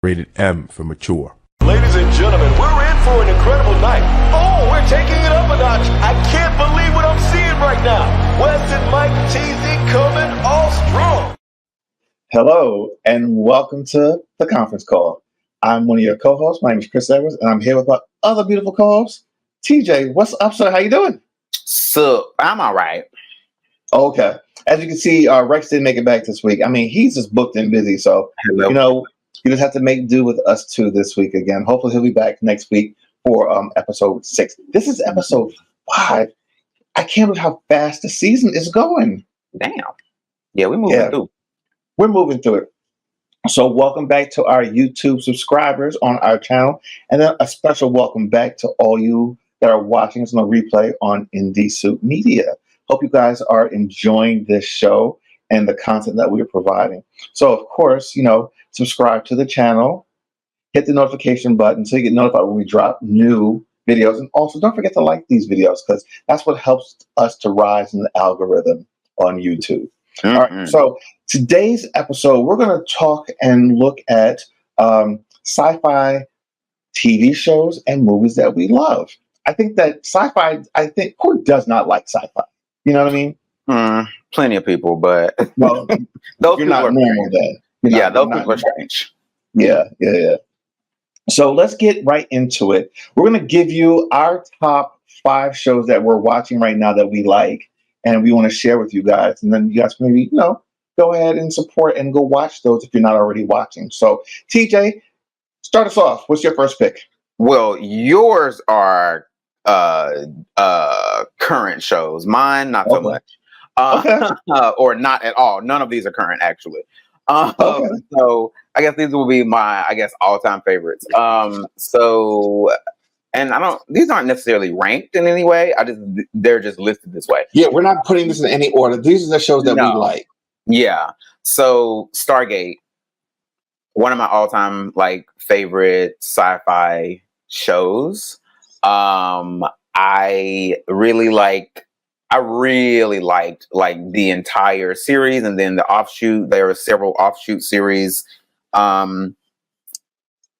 Rated M for mature. Ladies and gentlemen, we're in for an incredible night. Oh, we're taking it up a notch. I can't believe what I'm seeing right now. Wes and Mike TZ coming all strong. Hello, and welcome to the conference call. I'm one of your co-hosts. My name is Chris Edwards, and I'm here with my other beautiful co-host, TJ. What's up, sir? How you doing? So I'm all right. Okay. As you can see, Rex didn't make it back this week. I mean, he's just booked and busy, so Hello. you just have to make do with us two this week again. Hopefully, he'll be back next week for episode 6. This is episode 5. I can't believe how fast the season is going. Damn. Yeah, we're moving through. We're moving through it. So welcome back to our YouTube subscribers on our channel. And then a special welcome back to all you that are watching us on the replay on Indie Suit Media. Hope you guys are enjoying this show and the content that we're providing. So, of course, subscribe to the channel, hit the notification button so you get notified when we drop new videos. And also, don't forget to like these videos because that's what helps us to rise in the algorithm on YouTube. Mm-hmm. All right, so today's episode, we're going to talk and look at sci-fi TV shows and movies that we love. I think that sci-fi, who does not like sci-fi? You know what I mean? Plenty of people, but well, those you're people not are normal then. those people are strange. Yeah. So let's get right into it. We're going to give you our top 5 shows that we're watching right now that we like, and we want to share with you guys. And then you guys can maybe, go ahead and support and go watch those if you're not already watching. So, TJ, start us off. What's your first pick? Well, yours are current shows. Mine, not so much. Or not at all. None of these are current, actually. So I guess these will be my, all-time favorites. And these aren't necessarily ranked in any way. They're just listed this way. Yeah, we're not putting this in any order. These are the shows that we like. Yeah. So Stargate, one of my all-time favorite sci-fi shows. I really liked the entire series, and then the offshoot. There were several offshoot series. And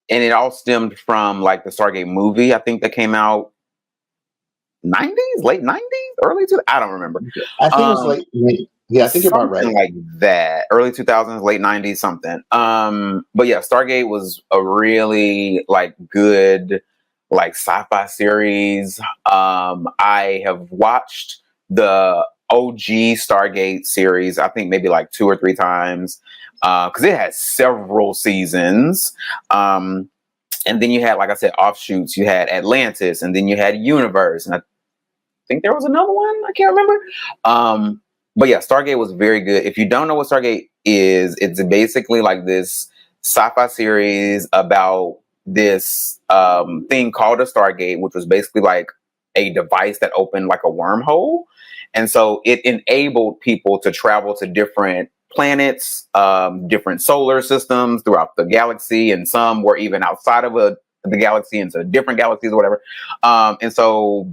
it all stemmed from the Stargate movie, I think, that came out 90s, late 90s, early 2000s. I don't remember. I think it was late. Yeah, I think you're about right. Like that, early 2000s, late 90s, something. But yeah, Stargate was a really good sci-fi series. I have watched the OG Stargate series, I think maybe 2 or 3 times. Because it had several seasons. And then you had, like I said, offshoots. You had Atlantis, and then you had Universe. And I think there was another one. I can't remember. But yeah, Stargate was very good. If you don't know what Stargate is, it's basically this sci-fi series about this thing called a Stargate, which was basically a device that opened a wormhole. And so it enabled people to travel to different planets, different solar systems throughout the galaxy, and some were even outside of the galaxy into different galaxies or whatever. And so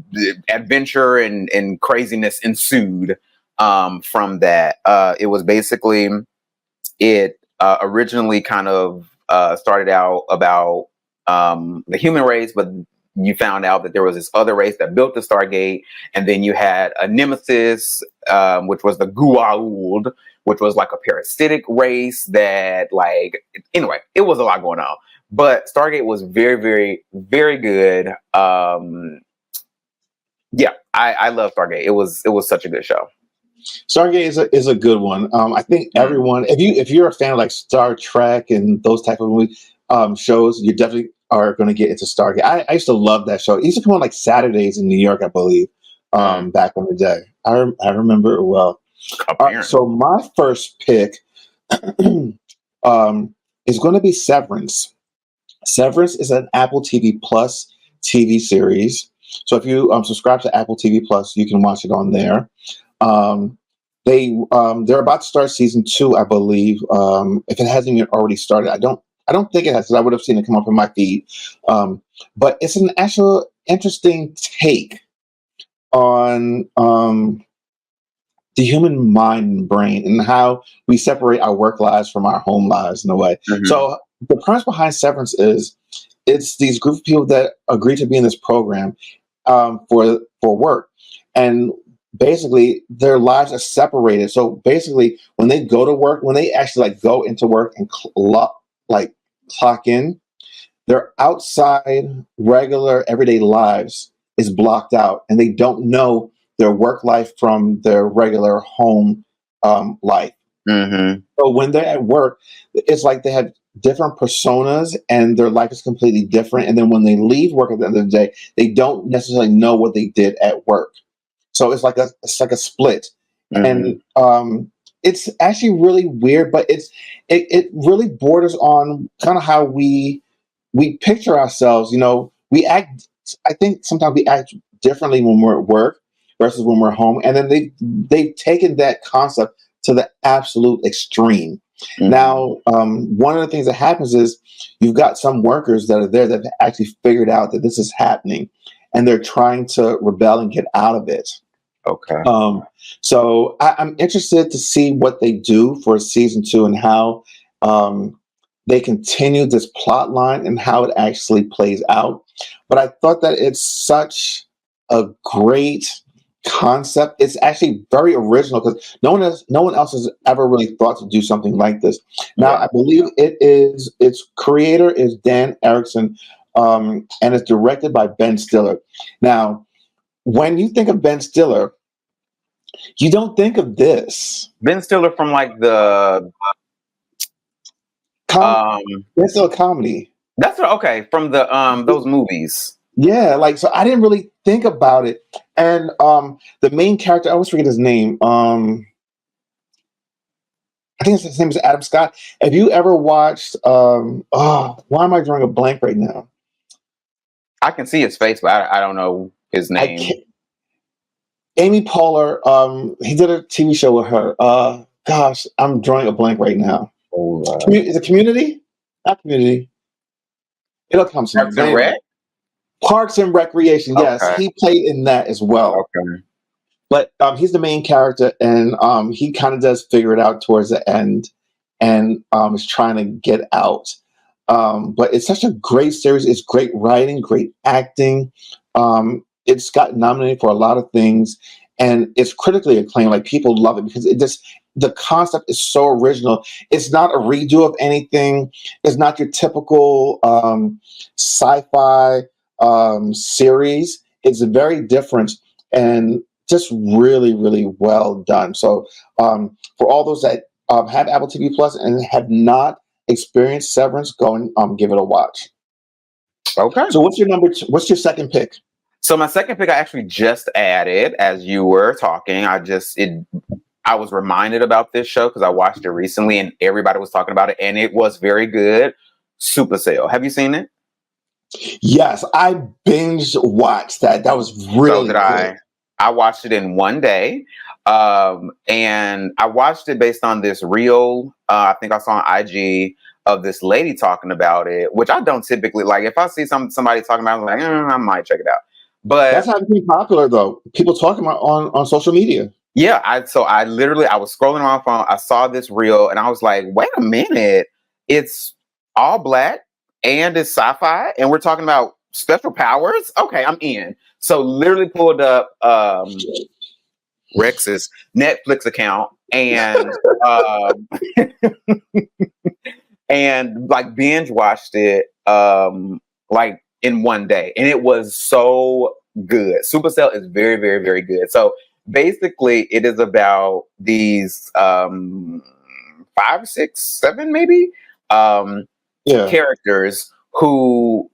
adventure and craziness ensued from that. It was basically, it originally kind of started out about the human race, but you found out that there was this other race that built the Stargate, and then you had a nemesis, which was the Goa'uld, which was a parasitic race that anyway, it was a lot going on. But Stargate was very, very, very good. Yeah, I love Stargate. It was such a good show. Stargate is a good one. I think everyone, if you're a fan of Star Trek and those type of movies, shows, you definitely are going to get into Stargate. I used to love that show. It used to come on Saturdays in New York, I believe, back in the day. I remember it well. So my first pick is going to be Severance. Severance is an Apple TV Plus TV series. So if you subscribe to Apple TV Plus, you can watch it on there. They're about to start season 2, I believe. If it hasn't even already started, I don't think it has, because I would have seen it come up in my feed. But it's an actual interesting take on the human mind and brain, and how we separate our work lives from our home lives in a way. Mm-hmm. So the premise behind Severance is it's these group of people that agree to be in this program for work, and basically their lives are separated. So basically, when they go to work, when they actually like go into work and clock in, their outside regular everyday lives is blocked out, and they don't know their work life from their regular home life. Mm-hmm. So when they're at work, it's like they have different personas and their life is completely different. And then when they leave work at the end of the day, they don't necessarily know what they did at work. So it's like a split. Mm-hmm. And it's actually really weird, but it really borders on kind of how we picture ourselves. You know, I think sometimes we act differently when we're at work versus when we're home. And then they've taken that concept to the absolute extreme. Mm-hmm. Now, one of the things that happens is you've got some workers that are there that have actually figured out that this is happening, and they're trying to rebel and get out of it. Okay. So I'm interested to see what they do for season 2 and how they continue this plot line and how it actually plays out. But I thought that it's such a great concept. It's actually very original because no one else has ever really thought to do something like this. Now, I believe its creator is Dan Erickson, and it's directed by Ben Stiller. Now, when you think of Ben Stiller, you don't think of this. Ben Stiller from like the Ben Stiller comedy. That's okay, from the those movies. Yeah, like, so I didn't really think about it. And the main character, I always forget his name. I think his name is Adam Scott. Have you ever watched why am I drawing a blank right now? I can see his face, but I don't know his name. Amy Poehler, he did a TV show with her. Gosh, I'm drawing a blank right now. Is it Community? Not Community. It'll come soon. Parks and Recreation. Yes, Okay. he played in that as well. Okay. But he's the main character, and he kind of does figure it out towards the end, and is trying to get out. But it's such a great series. It's great writing, great acting. It's got nominated for a lot of things, and it's critically acclaimed. Like, people love it because the concept is so original. It's not a redo of anything. It's not your typical sci-fi series. It's very different and just really, really well done. So for all those that have Apple TV Plus and have not experienced Severance, go and give it a watch. Okay. So what's your second pick? So my second pick I actually just added as you were talking. I was reminded about this show because I watched it recently and everybody was talking about it, and it was very good. Supercell. Have you seen it? Yes, I binge watched that. That was really good. I watched it in one day. And I watched it based on this reel, I think I saw on IG, of this lady talking about it, which I don't typically like. If I see somebody talking about it, I'm like, I might check it out. But that's how it became popular, though. People talking about on social media. Yeah, I was scrolling on my phone. I saw this reel and I was like, wait a minute. It's all black and it's sci-fi and we're talking about special powers? Okay, I'm in. So literally pulled up Rex's Netflix account and and like binge watched it like in one day. And it was so good. Supercell is very, very, very good. So basically, it is about these 5, 6, 7 maybe characters who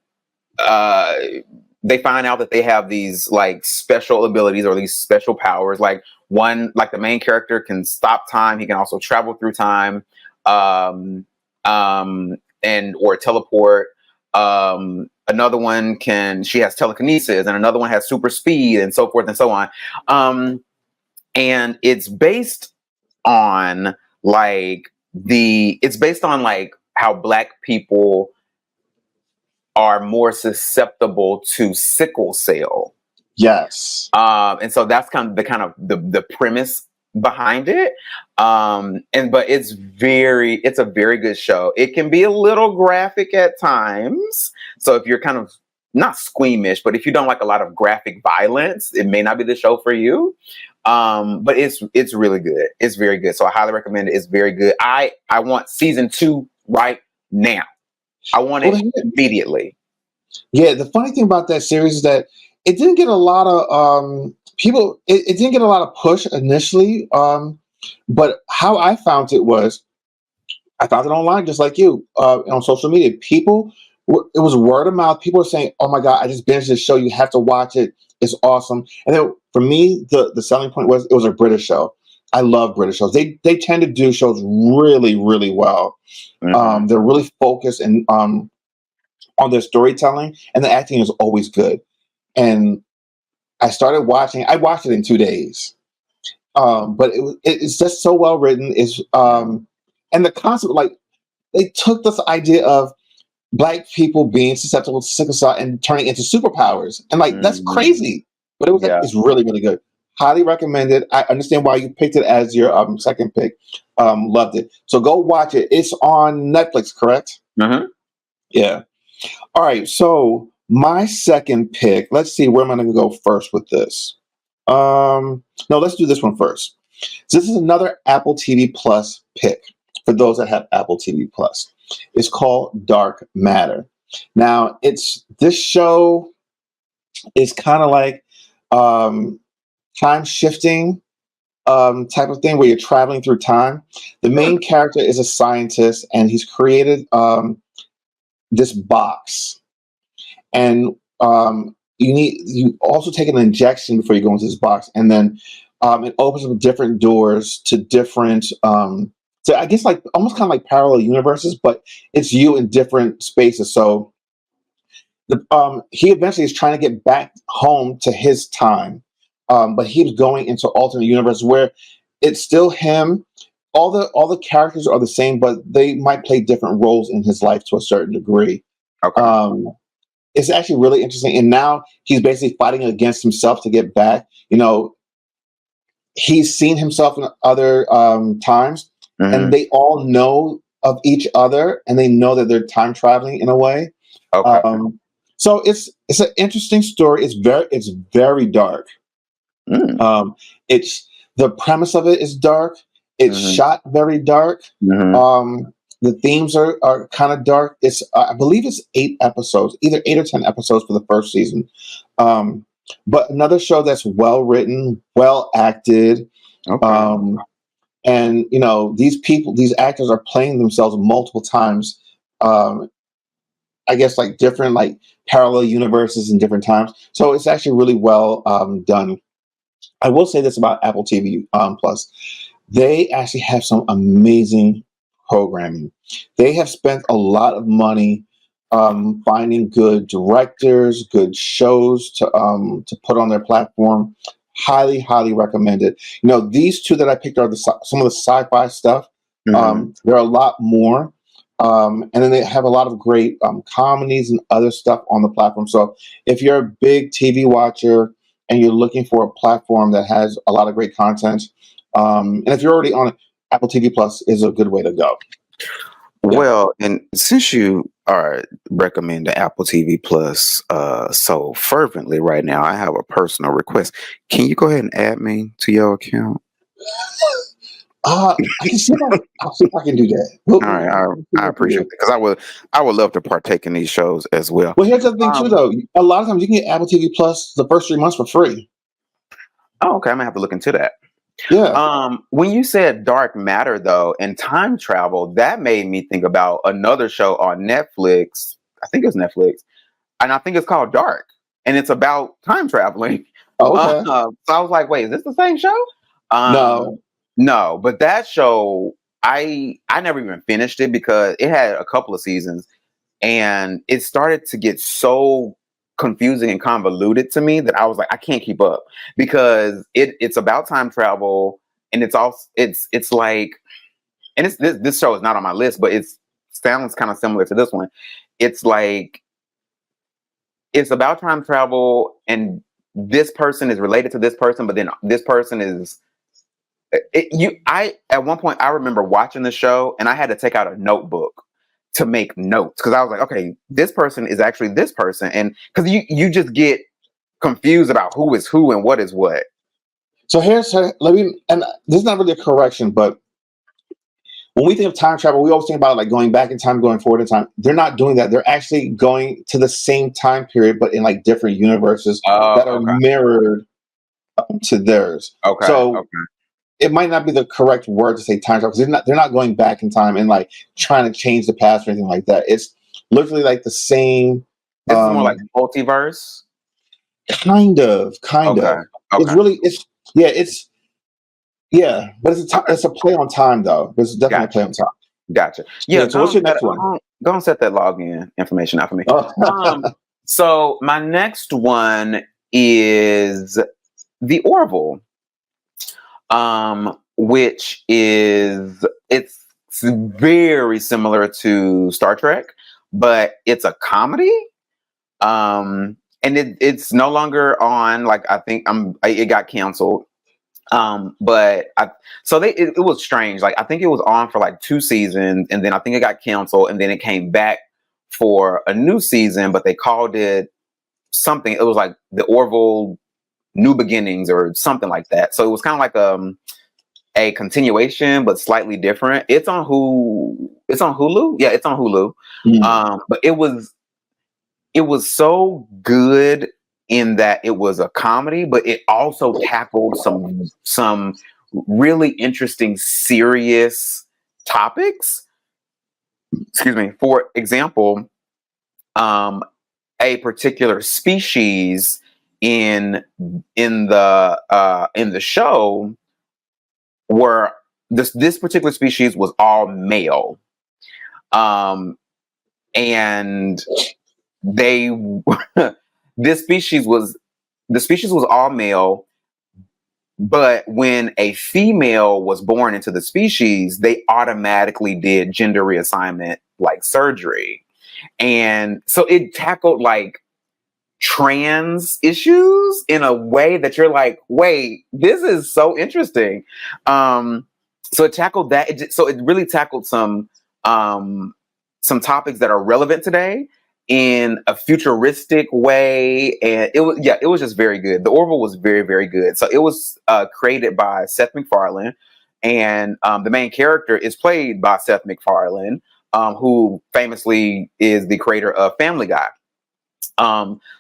they find out that they have these like special abilities or these special powers. Like the main character can stop time. He can also travel through time, and or teleport. Another one she has telekinesis, and another one has super speed, and so forth and so on. And it's based on how Black people are more susceptible to sickle cell. Yes. And so that's kind of the premise behind it. But it's a very good show. It can be a little graphic at times. So if you're kind of not squeamish, but if you don't like a lot of graphic violence, it may not be the show for you. But it's really good. It's very good. So I highly recommend it. It's very good. I want season 2 right now. I want it immediately. Yeah, the funny thing about that series is that it didn't get a lot of people. It didn't get a lot of push initially. But how I found it was, I found it online just like you on social media. People, it was word of mouth. People were saying, "Oh my God, I just binged this show. You have to watch it. It's awesome." And then for me, the selling point was it was a British show. I love British shows. They tend to do shows really, really well. Mhm. They're really focused and on their storytelling, and the acting is always good. And I started watching. I watched it in 2 days, but it's just so well written. And the concept, like they took this idea of black people being susceptible to sickle cell and turning into superpowers, and like that's Mhm. crazy. But it was like Yeah. it's really, really good. Highly recommended. I understand why you picked it as your second pick. Loved it. So go watch it. It's on Netflix, correct? Mhm. Yeah. All right. So my second pick. Let's see. Where am I going to go first with this? No, let's do this one first. So this is another Apple TV Plus pick for those that have Apple TV Plus. It's called Dark Matter. Now, this show is kind of like time shifting type of thing where you're traveling through time. The main character is a scientist, and he's created this box, and you also take an injection before you go into this box, and then it opens up different doors to different. So I guess like almost kind of like parallel universes, but it's you in different spaces. So he eventually is trying to get back home to his time, but he was going into alternate universe where it's still him. All the characters are the same, but they might play different roles in his life to a certain degree. Okay. It's actually really interesting. And now he's basically fighting against himself to get back. He's seen himself in other times, and Mhm. they all know of each other, and they know that they're time traveling in a way. Okay. So it's an interesting story. It's very dark. Mm. It's the premise of it is dark. It's Mhm. shot very dark. Mhm. The themes are kind of dark. It's I believe it's 8 episodes, either 8 or 10 episodes for the first season. But another show that's well written, well acted, Okay. and these actors are playing themselves multiple times. I guess like different like parallel universes in different times. So it's actually really well done. I will say this about Apple TV Plus. They actually have some amazing programming. They have spent a lot of money finding good directors, good shows to put on their platform. Highly, highly recommended. These two that I picked are some of the sci-fi stuff. Mhm. There are a lot more. And then they have a lot of great comedies and other stuff on the platform. So if you're a big TV watcher and you're looking for a platform that has a lot of great content, and if you're already on it, Apple TV Plus is a good way to go. Yeah. Well, and since you are recommending Apple TV Plus so fervently right now, I have a personal request. Can you go ahead and add me to your account? I can see if I'll see if I can do that. All right, I appreciate it because I would love to partake in these shows as well. Well, here's the thing too, Um, though. A lot of times you can get Apple TV Plus the first 3 months for free. oh, okay. I'm gonna have to look into that. Yeah. When you said dark matter though and time travel, that made me think about another show on Netflix. I think it's Netflix, and I think it's called Dark, and it's about time traveling. Okay. So I was like, wait, is this the same show? No. No, but that show, I never even finished it because it had a couple of seasons, and it started to get so confusing and convoluted to me that I was like, I can't keep up because it's about time travel, and it's like, and this show is not on my list, but it sounds kind of similar to this one. It's like it's about time travel, and this person is related to this person, but then this person is I at one point I remember watching the show and I had to take out a notebook to make notes because I was like, okay, this person is actually this person, and because you just get confused about who is who and what is what. So let me, and this is not really a correction, but when we think of time travel, we always think about like going back in time, going forward in time. They're not doing that. They're actually going to the same time period, but in like different universes that are Okay, mirrored to theirs. okay, So okay. it might not be the correct word to say time travel because they're not going back in time and like trying to change the past or anything like that. It's literally like the same. This is more like Um, multiverse. kind of. Okay, It's okay, really, but it's a play on time though. It's definitely a play gotcha, on time. gotcha. Yeah, Yeah. So what's your next one? go and set that login information out for me. Oh, So my next one is the Orville, which is it's very similar to Star Trek, but it's a comedy. And it's no longer on. Like I think it got canceled. But it was strange. Like I think it was on for like 2 seasons, and then I think it got canceled, and then it came back for a new season, but they called it something. It was like the Orville New Beginnings or something like that. So it was kind of like a continuation, but slightly different. It's on Hulu. Yeah, it's on Hulu. But it was so good in that it was a comedy, but it also tackled some really interesting, serious topics. Excuse me. For example, a particular species in the show were this particular species was all male, and they this species was the species was all male, but when a female was born into the species, they automatically did gender reassignment like surgery. And so it tackled like trans issues in a way that you're like, wait, this is so interesting. So it tackled that. So it really tackled some topics that are relevant today in a futuristic way, and it was just very good. The Orville was very, very good. So it was created by Seth MacFarlane, and the main character is played by Seth MacFarlane, who famously is the creator of Family Guy.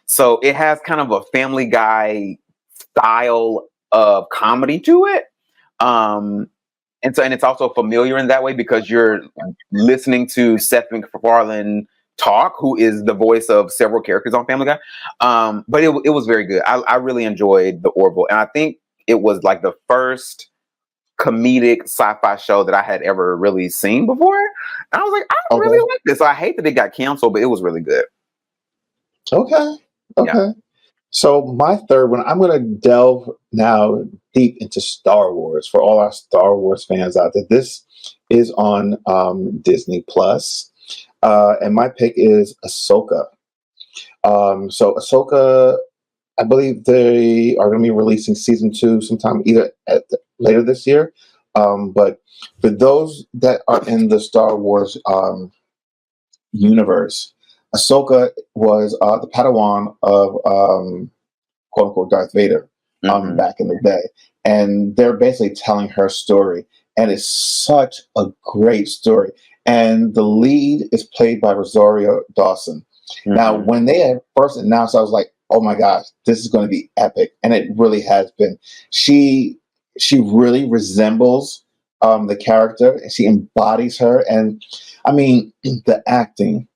So it has kind of a Family Guy style of comedy to it. And it's also familiar in that way because you're listening to Seth MacFarlane talk, who is the voice of several characters on Family Guy. But it was very good. I really enjoyed the Orville, and I think it was like the first comedic sci-fi show that I had ever really seen before. And I was like, I really like this. So I hate that it got canceled, but it was really good. Okay. Yeah. So my third one, I'm going to delve now deep into Star Wars for all our Star Wars fans out there. This is on Disney Plus, and my pick is Ahsoka. So Ahsoka, I believe they are going to be releasing season 2 sometime either later this year. But for those that are in the Star Wars universe, Ahsoka was the Padawan of quote unquote Darth Vader back in the day. And they're basically telling her story. And it's such a great story. And the lead is played by Rosario Dawson. Now, when they had first announced, I was like, oh my gosh, this is going to be epic. And it really has been. She really resembles the character. And she embodies her. And I mean, the acting,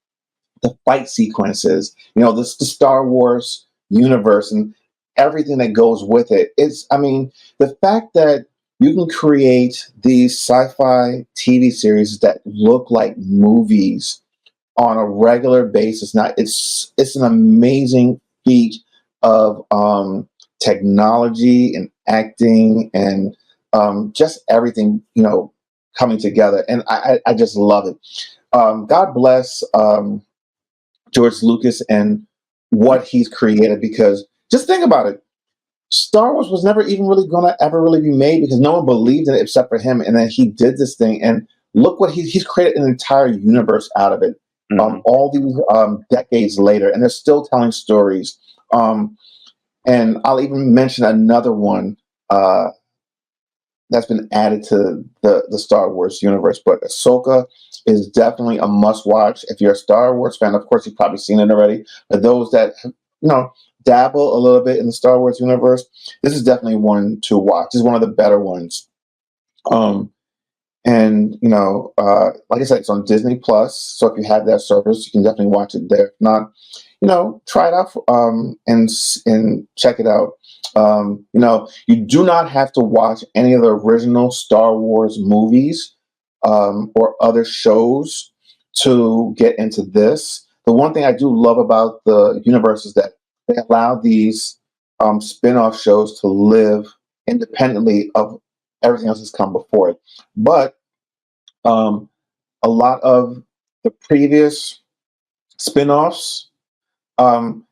the fight sequences, the Star Wars universe and everything that goes with it. The fact that you can create these sci-fi TV series that look like movies on a regular basis. Now it's an amazing feat of technology and acting and just everything, coming together. And I just love it. God bless George Lucas and what he's created, because just think about it. Star Wars was never even really gonna ever really be made because no one believed in it except for him. And then he did this thing, and look what he's created an entire universe out of it. Mhm. All these decades later, and they're still telling stories. And I'll even mention another one that's been added to the Star Wars universe. But Ahsoka is definitely a must watch. If you're a Star Wars fan, of course, you've probably seen it already. But those that, dabble a little bit in the Star Wars universe, this is definitely one to watch. This is one of the better ones. And like I said, it's on Disney Plus. So if you have that service, you can definitely watch it there. If not, try it out and check it out. You do not have to watch any of the original Star Wars movies or other shows to get into this. The one thing I do love about the universe is that they allow these spin-off shows to live independently of everything else that's come before it. But a lot of the previous spin-offs kind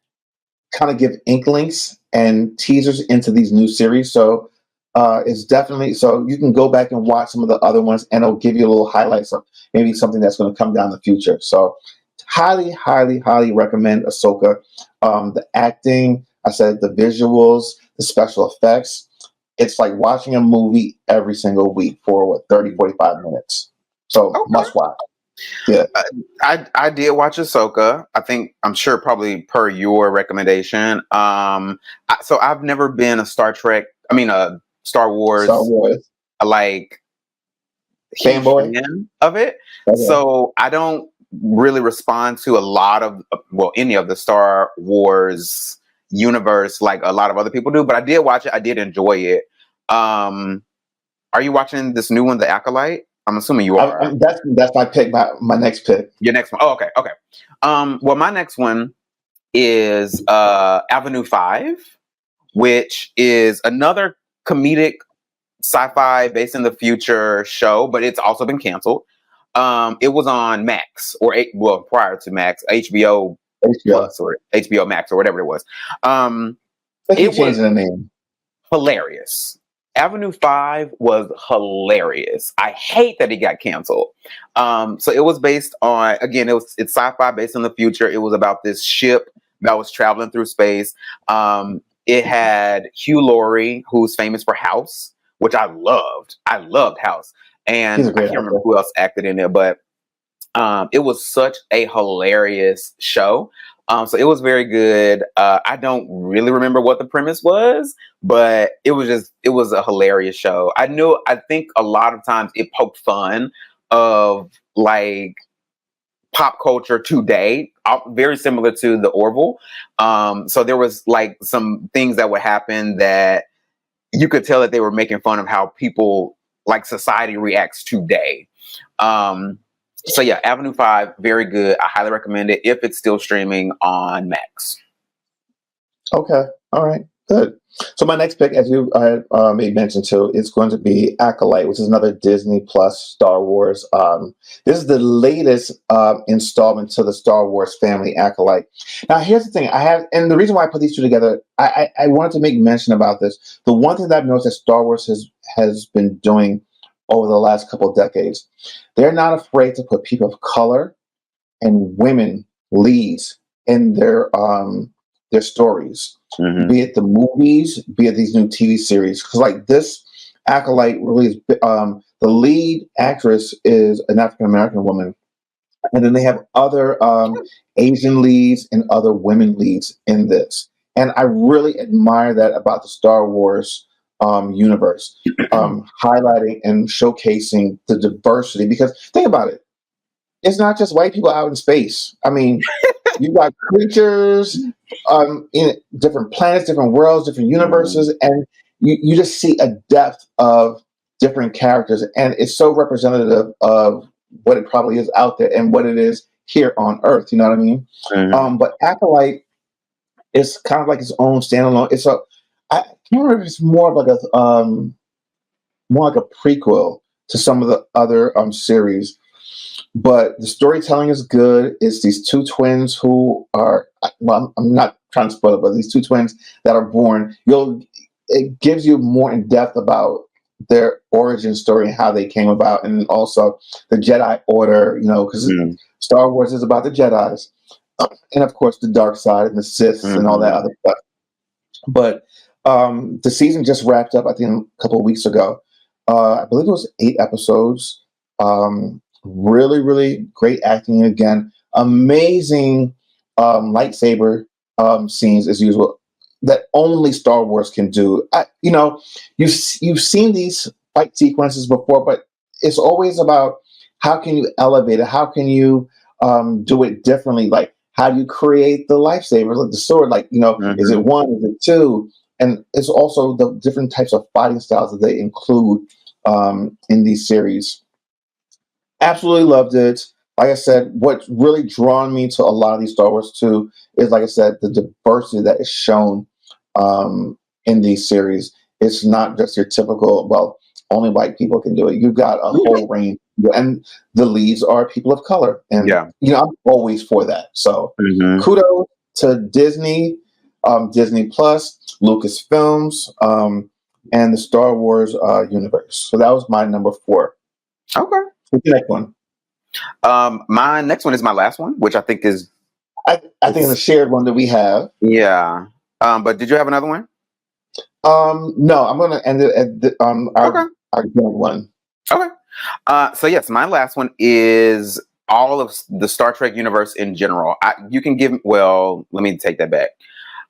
of give inklings and teasers into these new series. So it's definitely, so you can go back and watch some of the other ones and it'll give you a little highlights of maybe something that's going to come down in the future. So highly, highly, highly recommend Ahsoka. The acting, I said, the visuals, the special effects. It's like watching a movie every single week for 30, 45 minutes. So must watch. Yeah. I did watch Ahsoka. I'm sure probably per your recommendation. So I've never been a Star Wars like huge fanboy fan of it. Okay. So I don't really respond to a lot of any of the Star Wars universe like a lot of other people do. But I did watch it. I did enjoy it. Are you watching this new one, The Acolyte? I'm assuming you are. That's my pick. My next pick. Your next one. Oh, okay. Well, my next one is Avenue 5, which is another comedic sci-fi based in the future show, but it's also been canceled. It was on Max prior to Max, HBO Plus or HBO Max or whatever it was. It was the name. Hilarious. Avenue 5 was hilarious. I hate that it got canceled. So it was based on, again, it's sci-fi based on the future. It was about this ship that was traveling through space. It had Hugh Laurie, who's famous for House, which I loved. I loved House. And I can't remember who else acted in it, but it was such a hilarious show. So it was very good. I don't really remember what the premise was, but it was a hilarious show. I think a lot of times it poked fun of like pop culture today, very similar to the Orville. So there was like some things that would happen that you could tell that they were making fun of how people like society reacts today. So yeah, Avenue 5, very good. I highly recommend it if it's still streaming on Max. Okay. All right. Good. So my next pick, as you made mention to, is going to be Acolyte, which is another Disney Plus Star Wars. This is the latest installment to the Star Wars family, Acolyte. Now, here's the thing. And the reason why I put these two together, I wanted to make mention about this. The one thing that I've noticed that Star Wars has been doing over the last couple of decades, they're not afraid to put people of color and women leads in their stories, be it the movies, be it these new TV series. Because like this Acolyte really is, the lead actress is an African American woman, and then they have other Asian leads and other women leads in this. And I really admire that about the Star Wars universe, highlighting and showcasing the diversity. Because think about it, it's not just white people out in space. I mean, you got creatures in different planets, different worlds, different universes, and you just see a depth of different characters, and it's so representative of what it probably is out there and what it is here on Earth. You know what I mean? But Acolyte is kind of like its own standalone. I can't remember if it's more of like a prequel to some of the other series, but the storytelling is good. It's these two twins who are, well, I'm not trying to spoil it, but these two twins that are born. it gives you more in depth about their origin story and how they came about, and also the Jedi Order. Because Mm. Star Wars is about the Jedi's, and of course the dark side and the Siths and all that other stuff. But the season just wrapped up, I think, a couple of weeks ago. I believe it was 8 episodes. Really, really great acting again. Amazing lightsaber scenes as usual that only Star Wars can do. You've seen these fight sequences before, but it's always about how can you elevate it? How can you do it differently? Like, how do you create the lightsaber, like the sword? Like, is it one? Is it two? And it's also the different types of fighting styles that they include in these series. Absolutely loved it. Like I said, what's really drawn me to a lot of these Star Wars too is, like I said, the diversity that is shown in these series. It's not just your typical, well, only white people can do it. You've got a whole range, and the leads are people of color. And I'm always for that. So kudos to Disney, Disney Plus, Lucasfilms, and the Star Wars universe. So that was my number 4. Okay. What's the next one? My next one is my last one, which I think is. I think it's a shared one that we have. Yeah. But did you have another one? No, I'm going to end it at our joint one. Okay. So yes, my last one is all of the Star Trek universe in general. You can give. Well, let me take that back.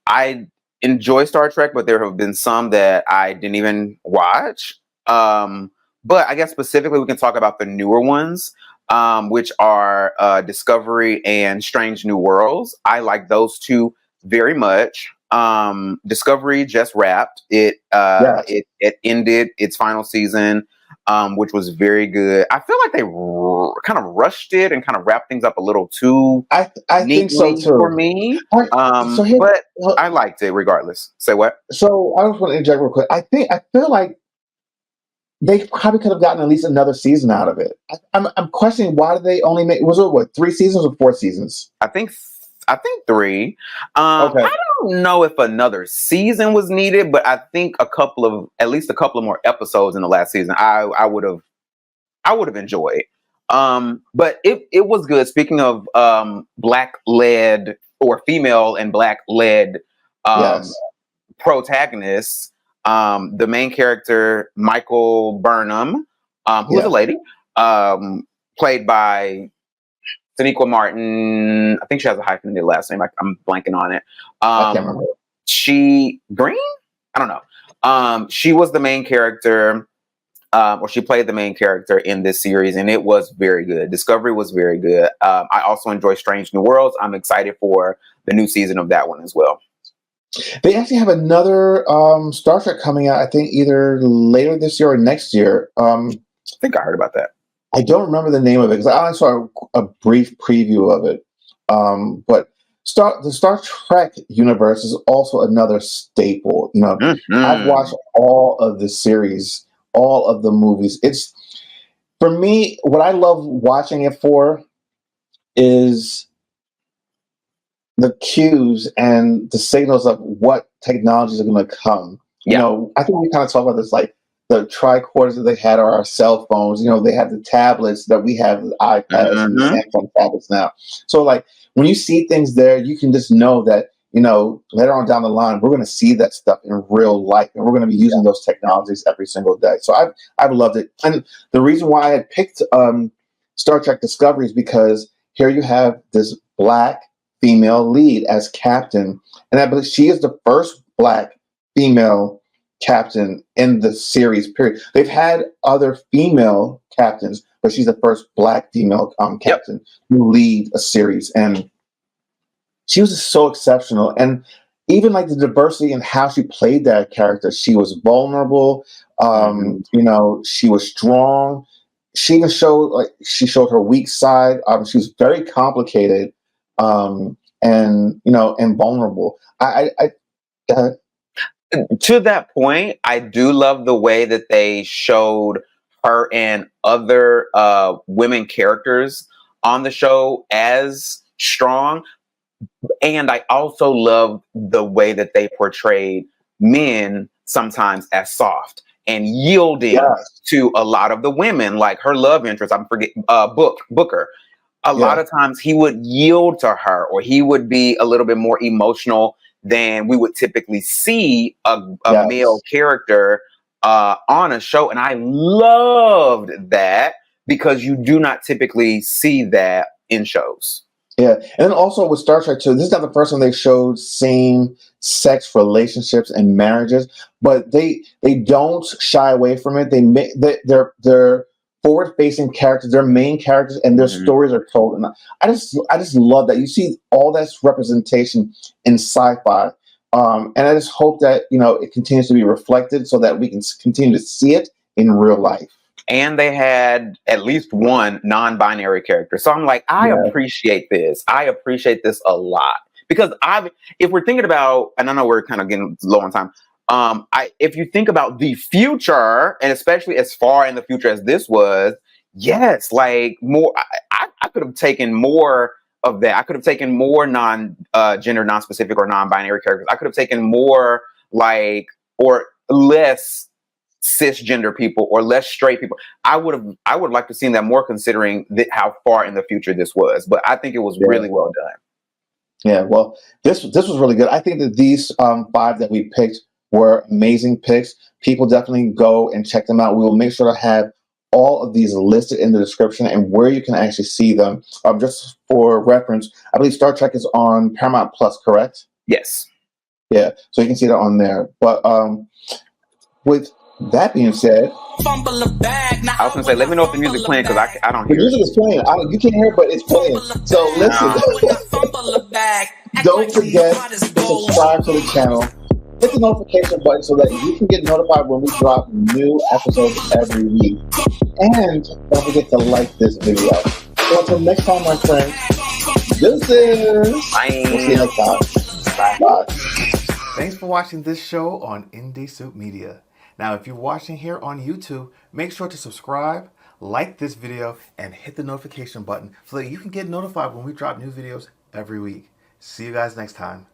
I enjoy Star Trek, but there have been some that I didn't even watch. But I guess specifically we can talk about the newer ones, which are Discovery and Strange New Worlds. I like those two very much. Discovery just wrapped. It ended its final season, which was very good. I feel like they kind of rushed it and kind of wrapped things up a little too. I think so too for me. But I liked it regardless. Say what? So I just want to interject real quick. I feel like they probably could have gotten at least another season out of it. I'm questioning why did they only make, was it 3 seasons or 4 seasons? I think 3. Okay. I don't know if another season was needed, but I think at least a couple of more episodes in the last season I would have enjoyed. But it was good. Speaking of black led or female and black led protagonists, the main character, Michael Burnham, who is a lady, played by Sonequa Martin. I think she has a hyphenated last name. I'm blanking on it. I can't remember. She Green? I don't know. She was the main character, or she played the main character in this series, and it was very good. Discovery was very good. I also enjoy Strange New Worlds. I'm excited for the new season of that one as well. They actually have another Star Trek coming out, I think either later this year or next year. I think I heard about that. I don't remember the name of it because I only saw a brief preview of it. But the Star Trek universe is also another staple. I've watched all of the series, all of the movies. It's, for me, what I love watching it for is the cues and the signals of what technologies are going to come. I think we kind of talk about this, like the tricorders that they had are our cell phones. They have the tablets that we have, the iPads and the Samsung tablets now. So, like, when you see things there, you can just know that, later on down the line, we're going to see that stuff in real life, and we're going to be using those technologies every single day. So I've loved it. And the reason why I had picked Star Trek Discovery is because here you have this black female lead as captain, and I believe she is the first black female captain in the series, period. They've had other female captains, but she's the first black female captain to lead a series, and she was just so exceptional. And even like the diversity in how she played that character, she was vulnerable. She was strong. She even showed her weak side. She was very complicated, and vulnerable. To that point, I do love the way that they showed her and other women characters on the show as strong. And I also love the way that they portrayed men sometimes as soft and yielding Yes. to a lot of the women, like her love interest. I'm forget Booker. A lot Yeah. of times he would yield to her, or he would be a little bit more emotional than we would typically see a Yes. male character on a show. And I loved that because you do not typically see that in shows. Yeah, and then also with Star Trek too, this is not the first time they showed same-sex relationships and marriages, but they don't shy away from it. They're forward-facing characters, they're main characters, and their Mhm. stories are told. And I just love that you see all that representation in sci-fi, and I just hope that it continues to be reflected so that we can continue to see it in real life. And they had at least one non-binary character. So I'm like, I Yeah. appreciate this. I appreciate this a lot because if we're thinking about, and I know we're kind of getting low on time. If you think about the future, and especially as far in the future as this was, yes, like more, I could have taken more of that. I could have taken more gender non-specific or non-binary characters. I could have taken more or less cisgender people or less straight people. I would like to see that more, considering how far in the future this was. But I think it was really well done. Yeah, well, this was really good. I think that these 5 that we picked were amazing picks. People definitely go and check them out. We will make sure to have all of these listed in the description and where you can actually see them. Just for reference, I believe Star Trek is on Paramount Plus, correct? Yes. Yeah, so you can see that on there. But with that being said, I was gonna say, let me know if the music's playing because I don't the hear music it. is playing. You can't hear it, but it's playing. So listen, don't forget to subscribe to the channel. Hit the notification button so that you can get notified when we drop new episodes every week. And don't forget to like this video. So until next time, my friends, this is. Bye. We'll see you next time. Bye. Thanks for watching this show on Indie Soup Media. Now, if you're watching here on YouTube, make sure to subscribe, like this video, and hit the notification button so that you can get notified when we drop new videos every week. See you guys next time.